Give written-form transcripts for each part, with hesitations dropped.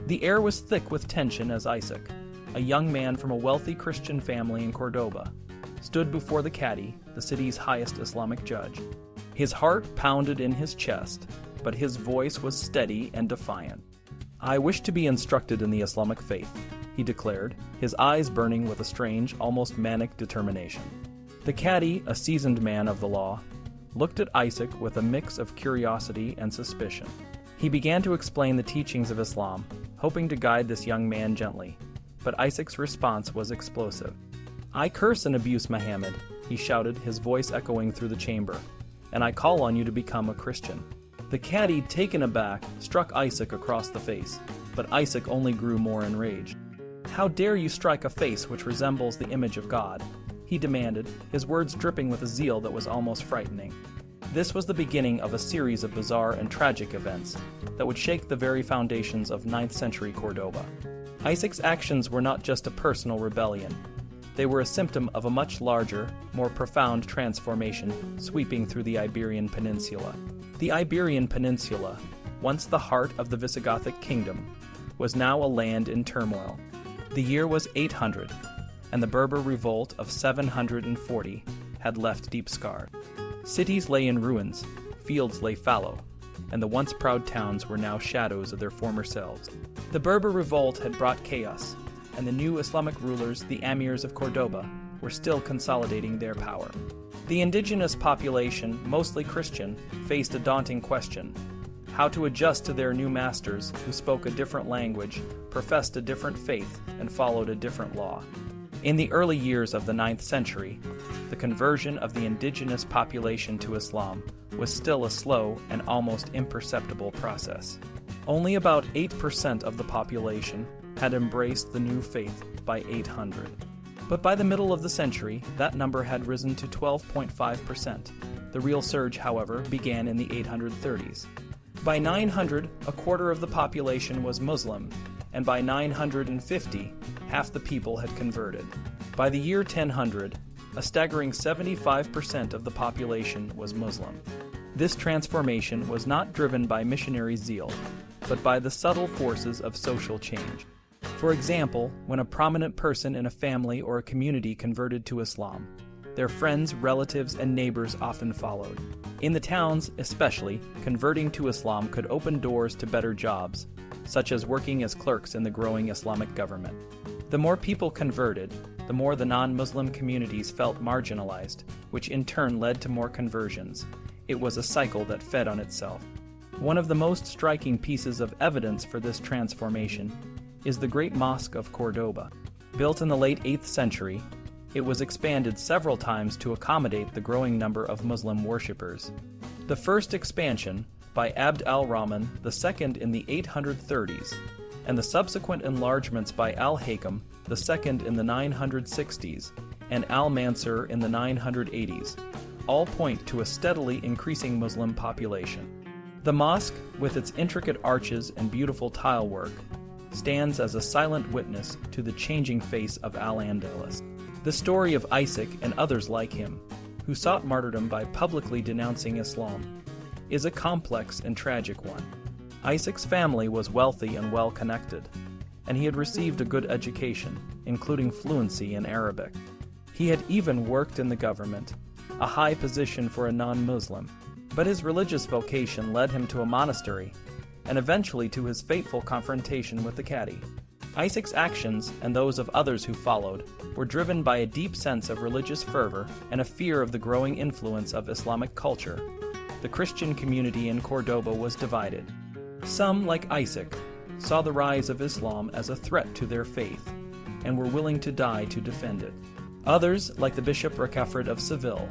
The air was thick with tension as Isaac, a young man from a wealthy Christian family in Córdoba, stood before the Cadi, the city's highest Islamic judge. His heart pounded in his chest, but his voice was steady and defiant. "I wish to be instructed in the Islamic faith," he declared, his eyes burning with a strange, almost manic determination. The Cadi, a seasoned man of the law, looked at Isaac with a mix of curiosity and suspicion. He began to explain the teachings of Islam, hoping to guide this young man gently, but Isaac's response was explosive. "I curse and abuse Muhammad," he shouted, his voice echoing through the chamber, "and I call on you to become a Christian." The Cadi, taken aback, struck Isaac across the face, but Isaac only grew more enraged. "How dare you strike a face which resembles the image of God?" he demanded, his words dripping with a zeal that was almost frightening. This was the beginning of a series of bizarre and tragic events that would shake the very foundations of 9th-century Córdoba. Isaac's actions were not just a personal rebellion. They were a symptom of a much larger, more profound transformation sweeping through the Iberian Peninsula. The Iberian Peninsula, once the heart of the Visigothic kingdom, was now a land in turmoil. The year was 800, and the Berber revolt of 740 had left deep scars. Cities lay in ruins, fields lay fallow, and the once proud towns were now shadows of their former selves. The Berber revolt had brought chaos, and the new Islamic rulers, the amirs of Córdoba, were still consolidating their power. The indigenous population, mostly Christian, faced a daunting question: how to adjust to their new masters who spoke a different language, professed a different faith, and followed a different law. In the early years of the 9th century, the conversion of the indigenous population to Islam was still a slow and almost imperceptible process. Only about 8% of the population had embraced the new faith by 800. But by the middle of the century, that number had risen to 12.5%. The real surge, however, began in the 830s. By 900, a quarter of the population was Muslim, and by 950, half the people had converted. By the year 1000, a staggering 75% of the population was Muslim. This transformation was not driven by missionary zeal, but by the subtle forces of social change. For example, when a prominent person in a family or a community converted to Islam, their friends, relatives, and neighbors often followed. In the towns, especially, converting to Islam could open doors to better jobs, such as working as clerks in the growing Islamic government. The more people converted, the more the non-Muslim communities felt marginalized, which in turn led to more conversions. It was a cycle that fed on itself. One of the most striking pieces of evidence for this transformation is the Great Mosque of Córdoba. Built in the late 8th century, it was expanded several times to accommodate the growing number of Muslim worshippers. The first expansion, by Abd al-Rahman II in the 830s, and the subsequent enlargements by al-Hakam II in the 960s and al-Mansur in the 980s, all point to a steadily increasing Muslim population. The mosque, with its intricate arches and beautiful tile work, stands as a silent witness to the changing face of al-Andalus. The story of Isaac and others like him, who sought martyrdom by publicly denouncing Islam, is a complex and tragic one. Isaac's family was wealthy and well-connected, and he had received a good education, including fluency in Arabic. He had even worked in the government, a high position for a non-Muslim, but his religious vocation led him to a monastery, and eventually to his fateful confrontation with the Cadi. Isaac's actions, and those of others who followed, were driven by a deep sense of religious fervor and a fear of the growing influence of Islamic culture. The Christian community in Córdoba was divided. Some, like Isaac, saw the rise of Islam as a threat to their faith, and were willing to die to defend it. Others, like the Bishop Ricafred of Seville,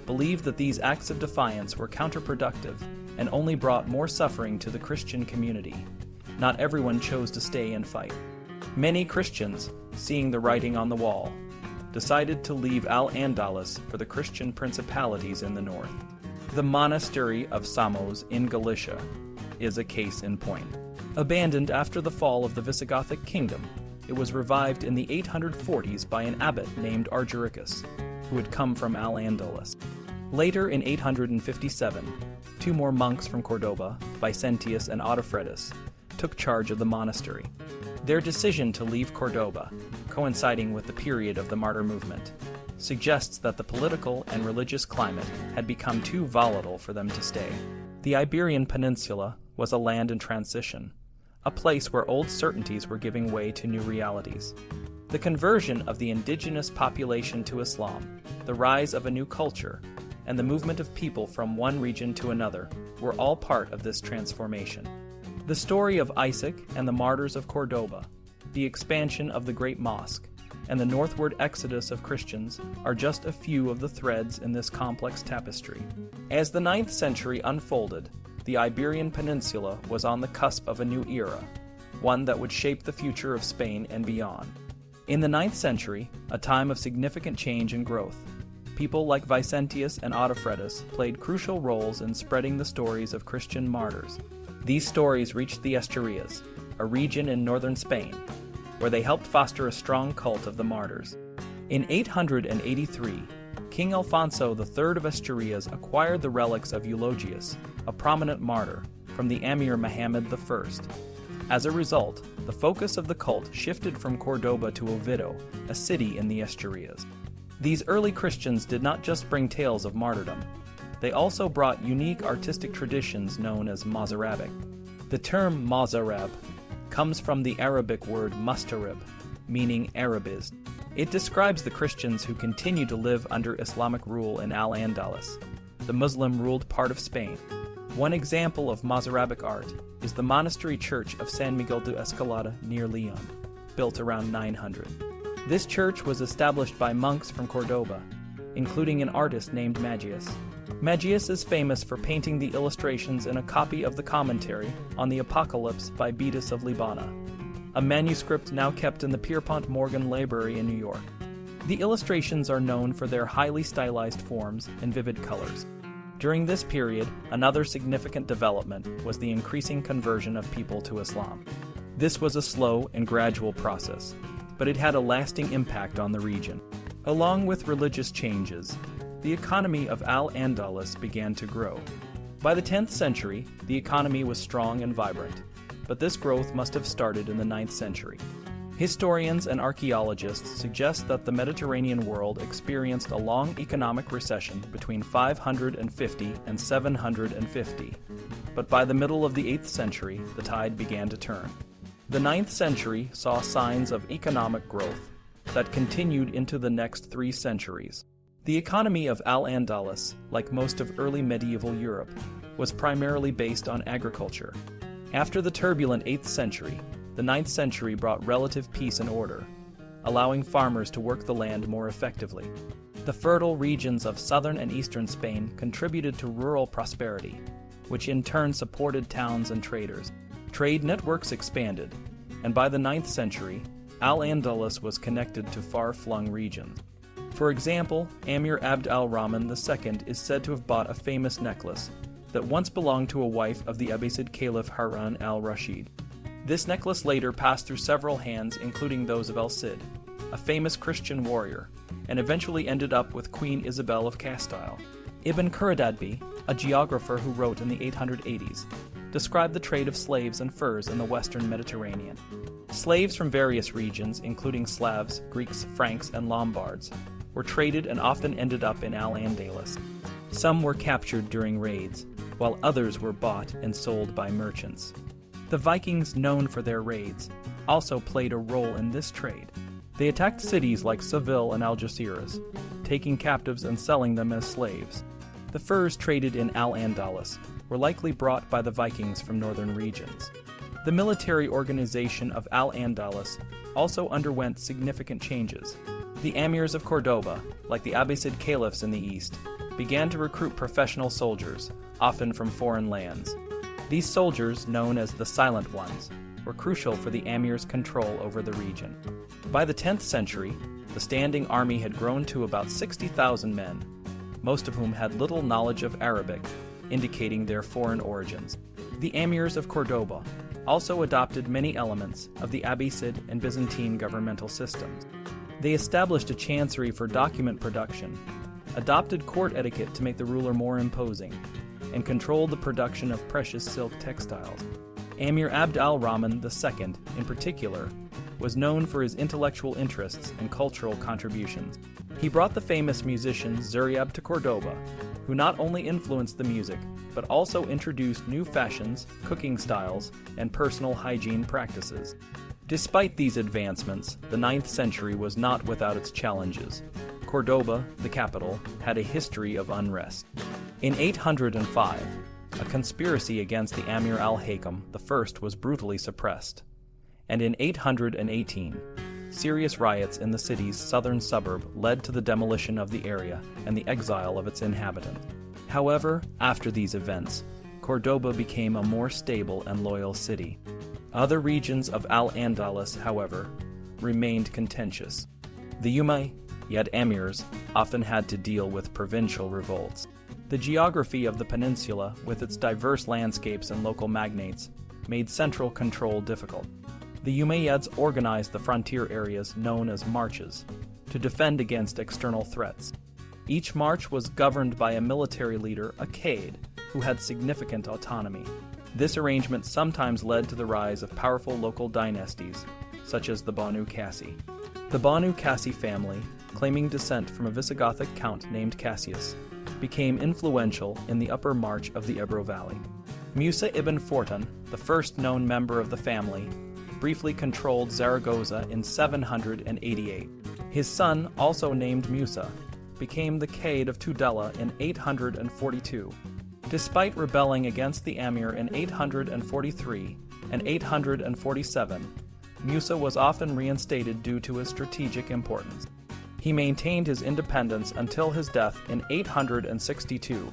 believed that these acts of defiance were counterproductive and only brought more suffering to the Christian community. Not everyone chose to stay and fight. Many Christians, seeing the writing on the wall, decided to leave al-Andalus for the Christian principalities in the north. The monastery of Samos in Galicia is a case in point. Abandoned after the fall of the Visigothic kingdom, it was revived in the 840s by an abbot named Argericus, who had come from al-Andalus. Later in 857, two more monks from Córdoba, Vicentius and Odifredus, took charge of the monastery. Their decision to leave Córdoba, coinciding with the period of the martyr movement, suggests that the political and religious climate had become too volatile for them to stay. The Iberian Peninsula was a land in transition, a place where old certainties were giving way to new realities. The conversion of the indigenous population to Islam, the rise of a new culture, and the movement of people from one region to another were all part of this transformation. The story of Isaac and the martyrs of Córdoba, the expansion of the Great Mosque, and the northward exodus of Christians are just a few of the threads in this complex tapestry. As the 9th century unfolded, the Iberian Peninsula was on the cusp of a new era, one that would shape the future of Spain and beyond. In the 9th century, a time of significant change and growth, people like Vicentius and Autofredus played crucial roles in spreading the stories of Christian martyrs. These stories reached the Asturias, a region in northern Spain, where they helped foster a strong cult of the martyrs. In 883, King Alfonso III of Asturias acquired the relics of Eulogius, a prominent martyr, from the Amir Muhammad I. As a result, the focus of the cult shifted from Córdoba to Oviedo, a city in the Asturias. These early Christians did not just bring tales of martyrdom, they also brought unique artistic traditions known as Mozarabic. The term Mozarab comes from the Arabic word mustarib, meaning Arabized. It describes the Christians who continue to live under Islamic rule in al-Andalus, the Muslim-ruled part of Spain. One example of Mozarabic art is the monastery church of San Miguel de Escalada near Leon, built around 900. This church was established by monks from Córdoba, including an artist named Magius. Magius is famous for painting the illustrations in a copy of the commentary on the Apocalypse by Beatus of Libana, a manuscript now kept in the Pierpont Morgan Library in New York. The illustrations are known for their highly stylized forms and vivid colors. During this period, another significant development was the increasing conversion of people to Islam. This was a slow and gradual process, but it had a lasting impact on the region. Along with religious changes, the economy of al-Andalus began to grow. By the 10th century, the economy was strong and vibrant, but this growth must have started in the 9th century. Historians and archaeologists suggest that the Mediterranean world experienced a long economic recession between 550 and 750, but by the middle of the 8th century, the tide began to turn. The 9th century saw signs of economic growth that continued into the next 3 centuries. The economy of al-Andalus, like most of early medieval Europe, was primarily based on agriculture. After the turbulent 8th century, the 9th century brought relative peace and order, allowing farmers to work the land more effectively. The fertile regions of southern and eastern Spain contributed to rural prosperity, which in turn supported towns and traders. Trade networks expanded, and by the 9th century, al-Andalus was connected to far-flung regions. For example, Amir Abd al-Rahman II is said to have bought a famous necklace that once belonged to a wife of the Abbasid Caliph Harun al-Rashid. This necklace later passed through several hands, including those of El-Cid, a famous Christian warrior, and eventually ended up with Queen Isabel of Castile. Ibn Khaldun, a geographer who wrote in the 880s, described the trade of slaves and furs in the western Mediterranean. Slaves from various regions, including Slavs, Greeks, Franks, and Lombards, were traded and often ended up in al-Andalus. Some were captured during raids, while others were bought and sold by merchants. The Vikings, known for their raids, also played a role in this trade. They attacked cities like Seville and Algeciras, taking captives and selling them as slaves. The furs traded in al-Andalus were likely brought by the Vikings from northern regions. The military organization of al-Andalus also underwent significant changes. The amirs of Córdoba, like the Abbasid caliphs in the east, began to recruit professional soldiers, often from foreign lands. These soldiers, known as the Silent Ones, were crucial for the amirs' control over the region. By the 10th century, the standing army had grown to about 60,000 men, most of whom had little knowledge of Arabic, indicating their foreign origins. The amirs of Córdoba also adopted many elements of the Abbasid and Byzantine governmental systems. They established a chancery for document production, adopted court etiquette to make the ruler more imposing, and controlled the production of precious silk textiles. Amir Abd al-Rahman II, in particular, was known for his intellectual interests and cultural contributions. He brought the famous musician Zuryab to Córdoba, who not only influenced the music, but also introduced new fashions, cooking styles, and personal hygiene practices. Despite these advancements, the 9th century was not without its challenges. Córdoba, the capital, had a history of unrest. In 805, a conspiracy against the Amir al-Hakam I was brutally suppressed. And in 818, serious riots in the city's southern suburb led to the demolition of the area and the exile of its inhabitants. However, after these events, Córdoba became a more stable and loyal city. Other regions of al-Andalus, however, remained contentious. The Umayyad amirs often had to deal with provincial revolts. The geography of the peninsula, with its diverse landscapes and local magnates, made central control difficult. The Umayyads organized the frontier areas known as marches to defend against external threats. Each march was governed by a military leader, a Qaid, who had significant autonomy. This arrangement sometimes led to the rise of powerful local dynasties, such as the Banu Qasi. The Banu Qasi family, claiming descent from a Visigothic count named Cassius, became influential in the upper march of the Ebro Valley. Musa ibn Fortun, the first known member of the family, briefly controlled Zaragoza in 788. His son, also named Musa, became the Qaid of Tudela in 842. Despite rebelling against the Amir in 843 and 847, Musa was often reinstated due to his strategic importance. He maintained his independence until his death in 862,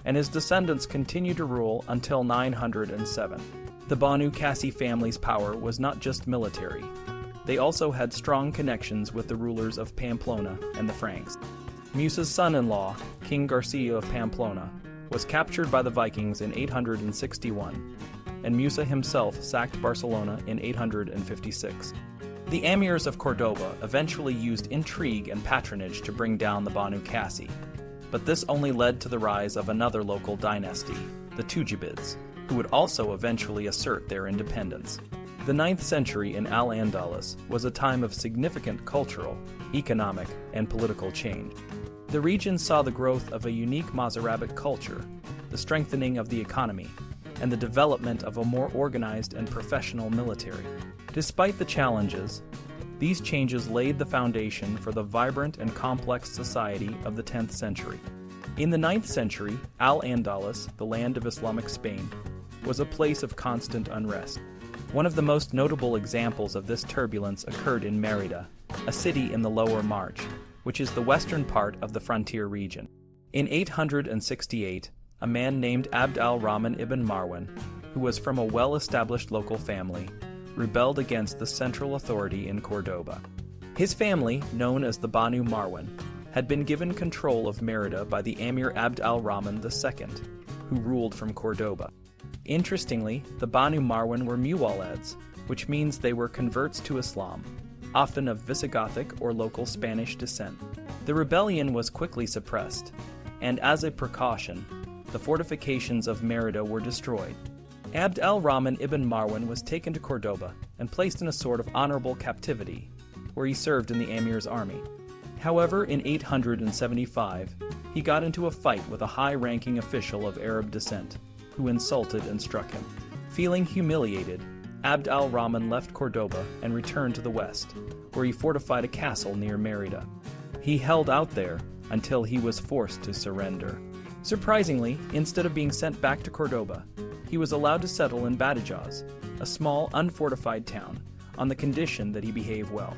and his descendants continued to rule until 907. The Banu Qasi family's power was not just military. They also had strong connections with the rulers of Pamplona and the Franks. Musa's son-in-law, King Garcia of Pamplona, was captured by the Vikings in 861, and Musa himself sacked Barcelona in 856. The amirs of Córdoba eventually used intrigue and patronage to bring down the Banu Qasi, but this only led to the rise of another local dynasty, the Tujibids, who would also eventually assert their independence. The 9th century in al-Andalus was a time of significant cultural, economic, and political change. The region saw the growth of a unique Mozarabic culture, the strengthening of the economy, and the development of a more organized and professional military. Despite the challenges, these changes laid the foundation for the vibrant and complex society of the 10th century. In the 9th century, al-Andalus, the land of Islamic Spain, was a place of constant unrest. One of the most notable examples of this turbulence occurred in Mérida, a city in the Lower March, which is the western part of the frontier region. In 868, a man named Abd al-Rahman ibn Marwan, who was from a well-established local family, rebelled against the central authority in Córdoba. His family, known as the Banu Marwan, had been given control of Mérida by the Amir Abd al-Rahman II, who ruled from Córdoba. Interestingly, the Banu Marwan were Muwallids, which means they were converts to Islam, often of Visigothic or local Spanish descent. The rebellion was quickly suppressed, and as a precaution, the fortifications of Mérida were destroyed. Abd al-Rahman ibn Marwan was taken to Córdoba and placed in a sort of honorable captivity, where he served in the Amir's army. However, in 875, he got into a fight with a high-ranking official of Arab descent, who insulted and struck him. Feeling humiliated, Abd al-Rahman left Córdoba and returned to the west, where he fortified a castle near Mérida. He held out there until he was forced to surrender. Surprisingly, instead of being sent back to Córdoba, he was allowed to settle in Badajoz, a small, unfortified town, on the condition that he behave well.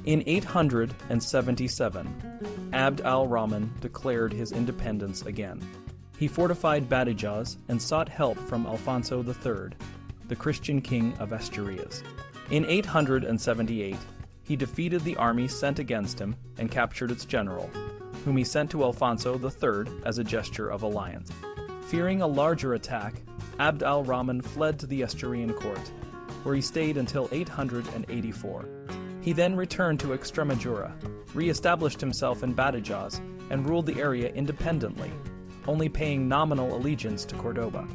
In 877, Abd al-Rahman declared his independence again. He fortified Badajoz and sought help from Alfonso III, the Christian king of Asturias. In 878, he defeated the army sent against him and captured its general, whom he sent to Alfonso III as a gesture of alliance. Fearing a larger attack, Abd al-Rahman fled to the Asturian court, where he stayed until 884. He then returned to Extremadura, re-established himself in Badajoz, and ruled the area independently, only paying nominal allegiance to Córdoba.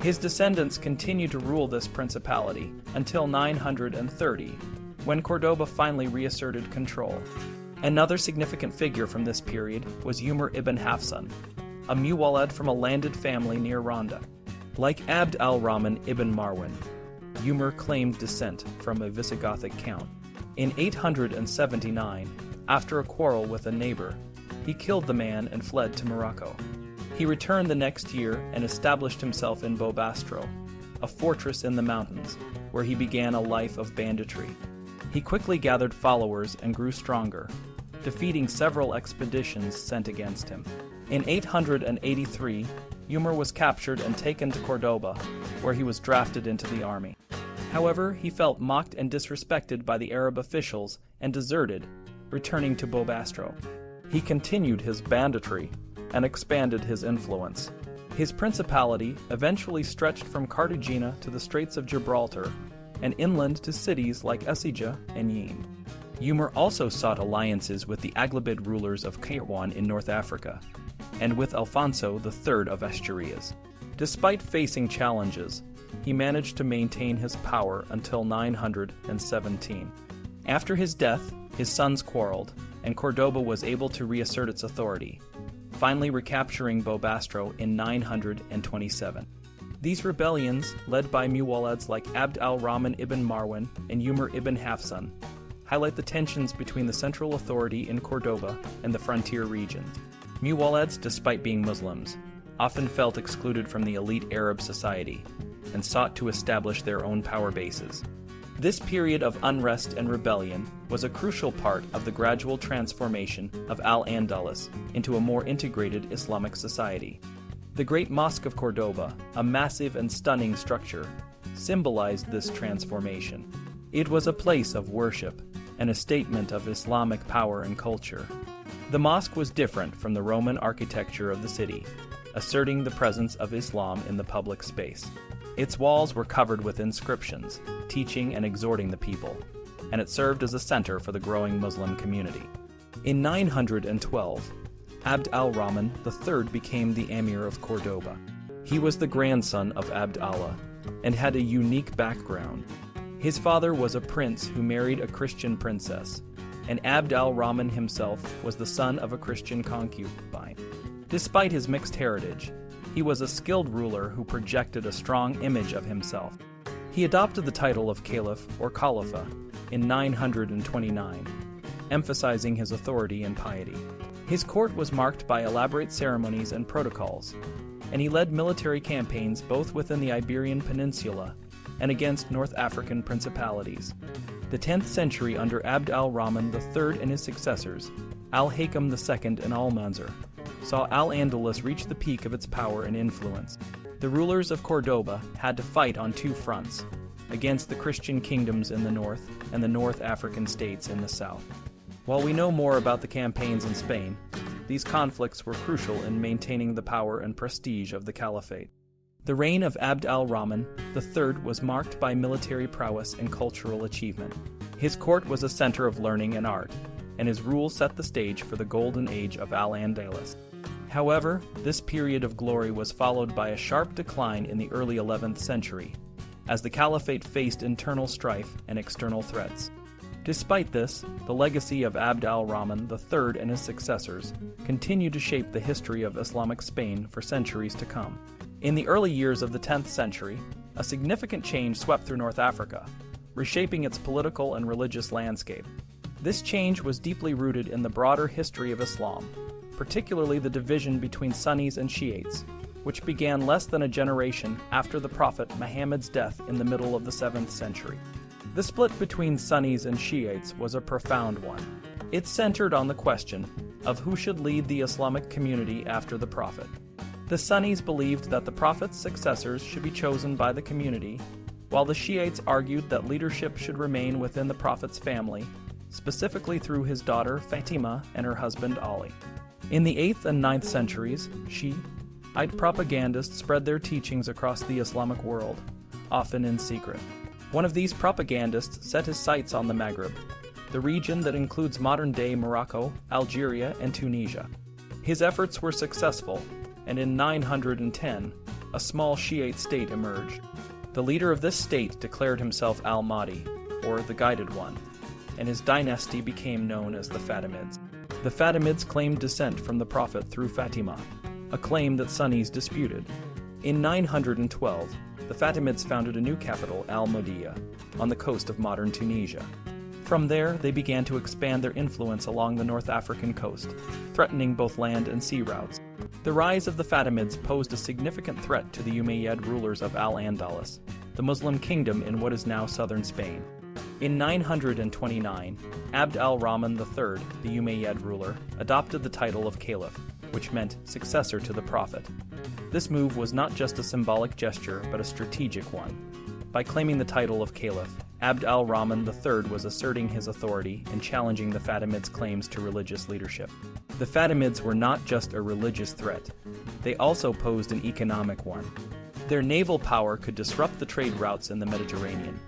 His descendants continued to rule this principality until 930, when Córdoba finally reasserted control. Another significant figure from this period was Umar ibn Hafsun, a Muwallad from a landed family near Ronda. Like Abd al-Rahman ibn Marwan, Umar claimed descent from a Visigothic count. In 879, after a quarrel with a neighbor, he killed the man and fled to Morocco. He returned the next year and established himself in Bobastro, a fortress in the mountains, where he began a life of banditry. He quickly gathered followers and grew stronger, defeating several expeditions sent against him. In 883, Umar was captured and taken to Córdoba, where he was drafted into the army. However, he felt mocked and disrespected by the Arab officials and deserted, returning to Bobastro. He continued his banditry and expanded his influence. His principality eventually stretched from Cartagena to the Straits of Gibraltar and inland to cities like Écija and Yin. Umar also sought alliances with the Aghlabid rulers of Kairouan in North Africa, and with Alfonso III of Asturias. Despite facing challenges, he managed to maintain his power until 917. After his death, his sons quarreled, and Córdoba was able to reassert its authority, finally recapturing Bobastro in 927. These rebellions, led by Muwallads like Abd al-Rahman ibn Marwan and Umar ibn Hafsun, highlight the tensions between the central authority in Córdoba and the frontier regions. Muwallads, despite being Muslims, often felt excluded from the elite Arab society and sought to establish their own power bases. This period of unrest and rebellion was a crucial part of the gradual transformation of al-Andalus into a more integrated Islamic society. The Great Mosque of Córdoba, a massive and stunning structure, symbolized this transformation. It was a place of worship and a statement of Islamic power and culture. The mosque was different from the Roman architecture of the city, asserting the presence of Islam in the public space. Its walls were covered with inscriptions, teaching and exhorting the people, and it served as a center for the growing Muslim community. In 912, Abd al-Rahman III became the Amir of Córdoba. He was the grandson of Abd Allah and had a unique background. His father was a prince who married a Christian princess, and Abd al-Rahman himself was the son of a Christian concubine. Despite his mixed heritage, he was a skilled ruler who projected a strong image of himself. He adopted the title of Caliph or Khalifa in 929, emphasizing his authority and piety. His court was marked by elaborate ceremonies and protocols, and he led military campaigns both within the Iberian Peninsula and against North African principalities. The 10th century under Abd al-Rahman III and his successors, al-Hakam II and al-Mansur, saw al-Andalus reach the peak of its power and influence. The rulers of Córdoba had to fight on two fronts, against the Christian kingdoms in the north and the North African states in the south. While we know more about the campaigns in Spain, these conflicts were crucial in maintaining the power and prestige of the caliphate. The reign of Abd al-Rahman III was marked by military prowess and cultural achievement. His court was a center of learning and art, and his rule set the stage for the golden age of al-Andalus. However, this period of glory was followed by a sharp decline in the early 11th century, as the caliphate faced internal strife and external threats. Despite this, the legacy of Abd al-Rahman III and his successors continued to shape the history of Islamic Spain for centuries to come. In the early years of the 10th century, a significant change swept through North Africa, reshaping its political and religious landscape. This change was deeply rooted in the broader history of Islam, particularly the division between Sunnis and Shiites, which began less than a generation after the Prophet Muhammad's death in the middle of the 7th century. The split between Sunnis and Shiites was a profound one. It centered on the question of who should lead the Islamic community after the Prophet. The Sunnis believed that the Prophet's successors should be chosen by the community, while the Shiites argued that leadership should remain within the Prophet's family, specifically through his daughter Fatima and her husband Ali. In the 8th and 9th centuries, Shiite propagandists spread their teachings across the Islamic world, often in secret. One of these propagandists set his sights on the Maghreb, the region that includes modern-day Morocco, Algeria, and Tunisia. His efforts were successful, and in 910, a small Shiite state emerged. The leader of this state declared himself al-Mahdi, or the Guided One, and his dynasty became known as the Fatimids. The Fatimids claimed descent from the Prophet through Fatima, a claim that Sunnis disputed. In 912, the Fatimids founded a new capital, al-Mahdiya, on the coast of modern Tunisia. From there, they began to expand their influence along the North African coast, threatening both land and sea routes. The rise of the Fatimids posed a significant threat to the Umayyad rulers of al-Andalus, the Muslim kingdom in what is now southern Spain. In 929, Abd al-Rahman III, the Umayyad ruler, adopted the title of Caliph, which meant successor to the Prophet. This move was not just a symbolic gesture, but a strategic one. By claiming the title of Caliph, Abd al-Rahman III was asserting his authority and challenging the Fatimids' claims to religious leadership. The Fatimids were not just a religious threat, they also posed an economic one. Their naval power could disrupt the trade routes in the Mediterranean,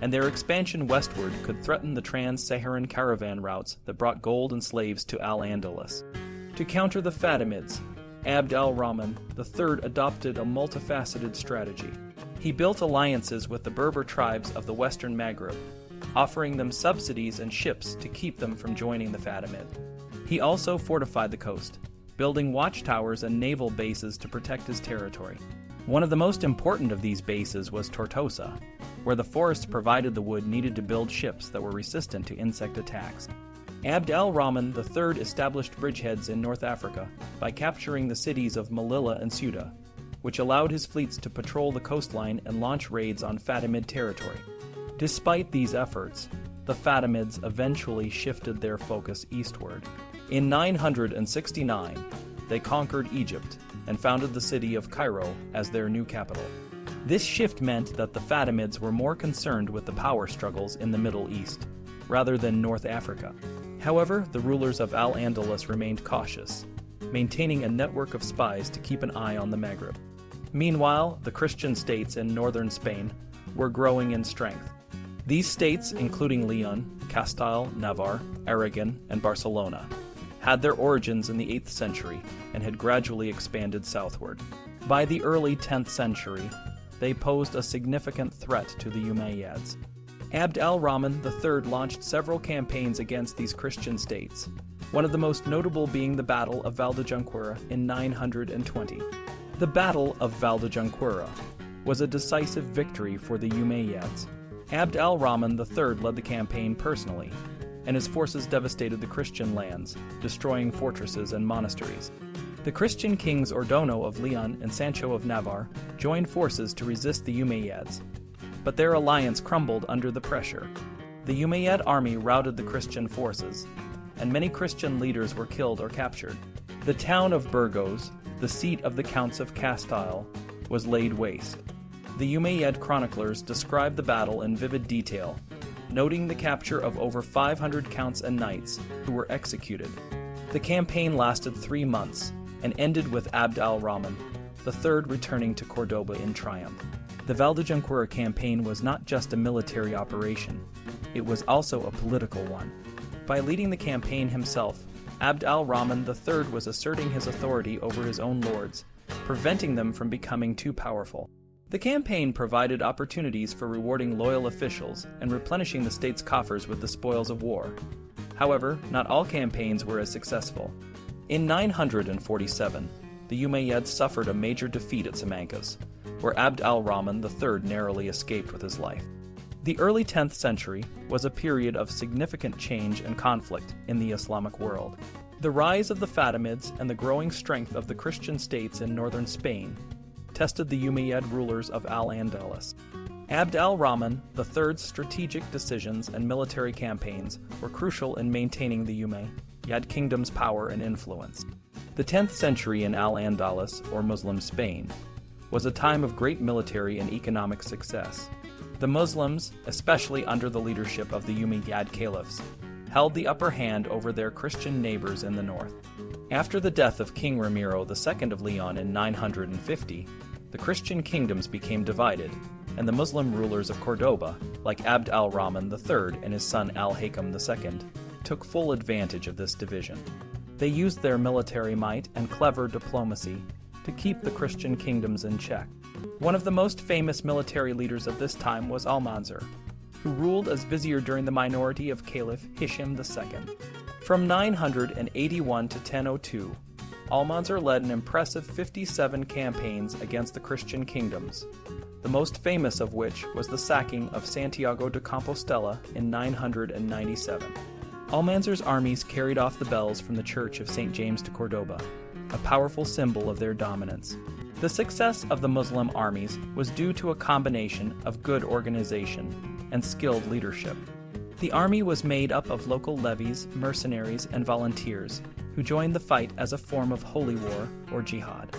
and their expansion westward could threaten the trans-Saharan caravan routes that brought gold and slaves to al-Andalus. To counter the Fatimids, Abd al-Rahman III adopted a multifaceted strategy. He built alliances with the Berber tribes of the western Maghreb, offering them subsidies and ships to keep them from joining the Fatimids. He also fortified the coast, building watchtowers and naval bases to protect his territory. One of the most important of these bases was Tortosa, where the forests provided the wood needed to build ships that were resistant to insect attacks. Abd al-Rahman III established bridgeheads in North Africa by capturing the cities of Melilla and Ceuta, which allowed his fleets to patrol the coastline and launch raids on Fatimid territory. Despite these efforts, the Fatimids eventually shifted their focus eastward. In 969, they conquered Egypt and founded the city of Cairo as their new capital. This shift meant that the Fatimids were more concerned with the power struggles in the Middle East, rather than North Africa. However, the rulers of al-Andalus remained cautious, maintaining a network of spies to keep an eye on the Maghreb. Meanwhile, the Christian states in northern Spain were growing in strength. These states, including Leon, Castile, Navarre, Aragon, and Barcelona, had their origins in the 8th century and had gradually expanded southward. By the early 10th century, they posed a significant threat to the Umayyads. Abd al-Rahman III launched several campaigns against these Christian states, one of the most notable being the Battle of Valdejuanquera in 920. The Battle of Valdejuanquera was a decisive victory for the Umayyads. Abd al-Rahman III led the campaign personally, and his forces devastated the Christian lands, destroying fortresses and monasteries. The Christian kings Ordono of Leon and Sancho of Navarre joined forces to resist the Umayyads, but their alliance crumbled under the pressure. The Umayyad army routed the Christian forces, and many Christian leaders were killed or captured. The town of Burgos, the seat of the Counts of Castile, was laid waste. The Umayyad chroniclers describe the battle in vivid detail, noting the capture of over 500 counts and knights who were executed. The campaign lasted 3 months and ended with Abd al-Rahman III returning to Córdoba in triumph. The Valdejuanquera campaign was not just a military operation, it was also a political one. By leading the campaign himself, Abd al-Rahman III was asserting his authority over his own lords, preventing them from becoming too powerful. The campaign provided opportunities for rewarding loyal officials and replenishing the state's coffers with the spoils of war. However, not all campaigns were as successful. In 947, the Umayyads suffered a major defeat at Simancas, where Abd al-Rahman III narrowly escaped with his life. The early 10th century was a period of significant change and conflict in the Islamic world. The rise of the Fatimids and the growing strength of the Christian states in northern Spain tested the Umayyad rulers of al-Andalus. Abd al-Rahman III's strategic decisions and military campaigns were crucial in maintaining the Umayyad kingdom's power and influence. The 10th century in al-Andalus, or Muslim Spain, was a time of great military and economic success. The Muslims, especially under the leadership of the Umayyad caliphs, held the upper hand over their Christian neighbors in the north. After the death of King Ramiro II of Leon in 950, the Christian kingdoms became divided, and the Muslim rulers of Córdoba, like Abd al-Rahman III and his son al-Hakam II, took full advantage of this division. They used their military might and clever diplomacy to keep the Christian kingdoms in check. One of the most famous military leaders of this time was Al-Mansur, who ruled as vizier during the minority of Caliph Hisham II. From 981 to 1002, Al-Mansur led an impressive 57 campaigns against the Christian kingdoms, the most famous of which was the sacking of Santiago de Compostela in 997. Al-Mansur's armies carried off the bells from the Church of St. James de Córdoba, a powerful symbol of their dominance. The success of the Muslim armies was due to a combination of good organization and skilled leadership. The army was made up of local levies, mercenaries, and volunteers, who joined the fight as a form of holy war or jihad.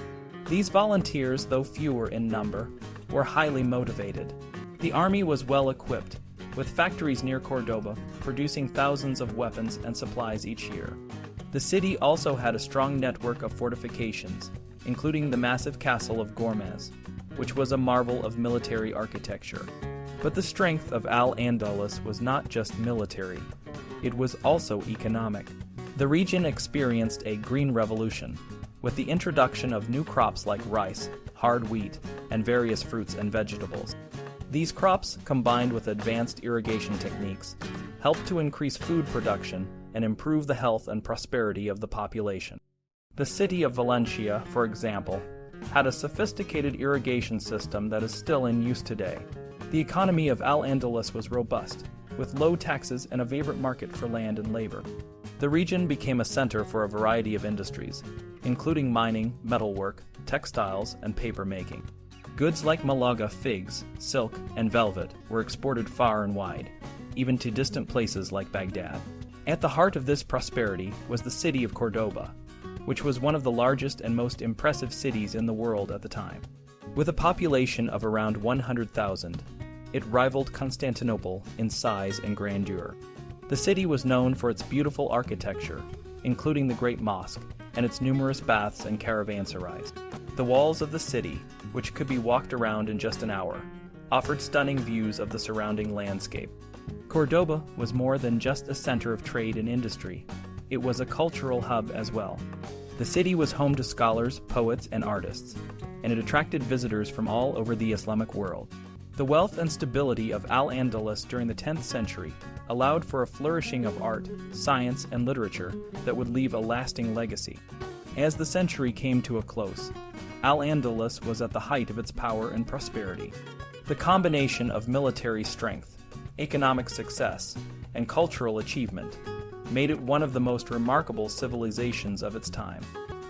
These volunteers, though fewer in number, were highly motivated. The army was well equipped, with factories near Córdoba producing thousands of weapons and supplies each year. The city also had a strong network of fortifications, including the massive castle of Gormaz, which was a marvel of military architecture. But the strength of al-Andalus was not just military, it was also economic. The region experienced a green revolution, with the introduction of new crops like rice, hard wheat, and various fruits and vegetables. These crops, combined with advanced irrigation techniques, helped to increase food production and improve the health and prosperity of the population. The city of Valencia, for example, had a sophisticated irrigation system that is still in use today. The economy of Al-Andalus was robust, with low taxes and a vibrant market for land and labor. The region became a center for a variety of industries, including mining, metalwork, textiles, and paper making. Goods like Malaga figs, silk, and velvet were exported far and wide, even to distant places like Baghdad. At the heart of this prosperity was the city of Córdoba, which was one of the largest and most impressive cities in the world at the time. With a population of around 100,000, it rivaled Constantinople in size and grandeur. The city was known for its beautiful architecture, including the Great Mosque and its numerous baths and caravanserais. The walls of the city, which could be walked around in just an hour, offered stunning views of the surrounding landscape. Córdoba was more than just a center of trade and industry. It was a cultural hub as well. The city was home to scholars, poets, and artists, and it attracted visitors from all over the Islamic world. The wealth and stability of Al-Andalus during the 10th century allowed for a flourishing of art, science, and literature that would leave a lasting legacy. As the century came to a close, Al-Andalus was at the height of its power and prosperity. The combination of military strength, economic success, and cultural achievement made it one of the most remarkable civilizations of its time.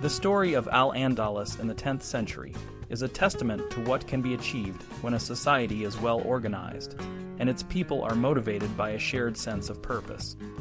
The story of Al-Andalus in the 10th century is a testament to what can be achieved when a society is well organized, and its people are motivated by a shared sense of purpose.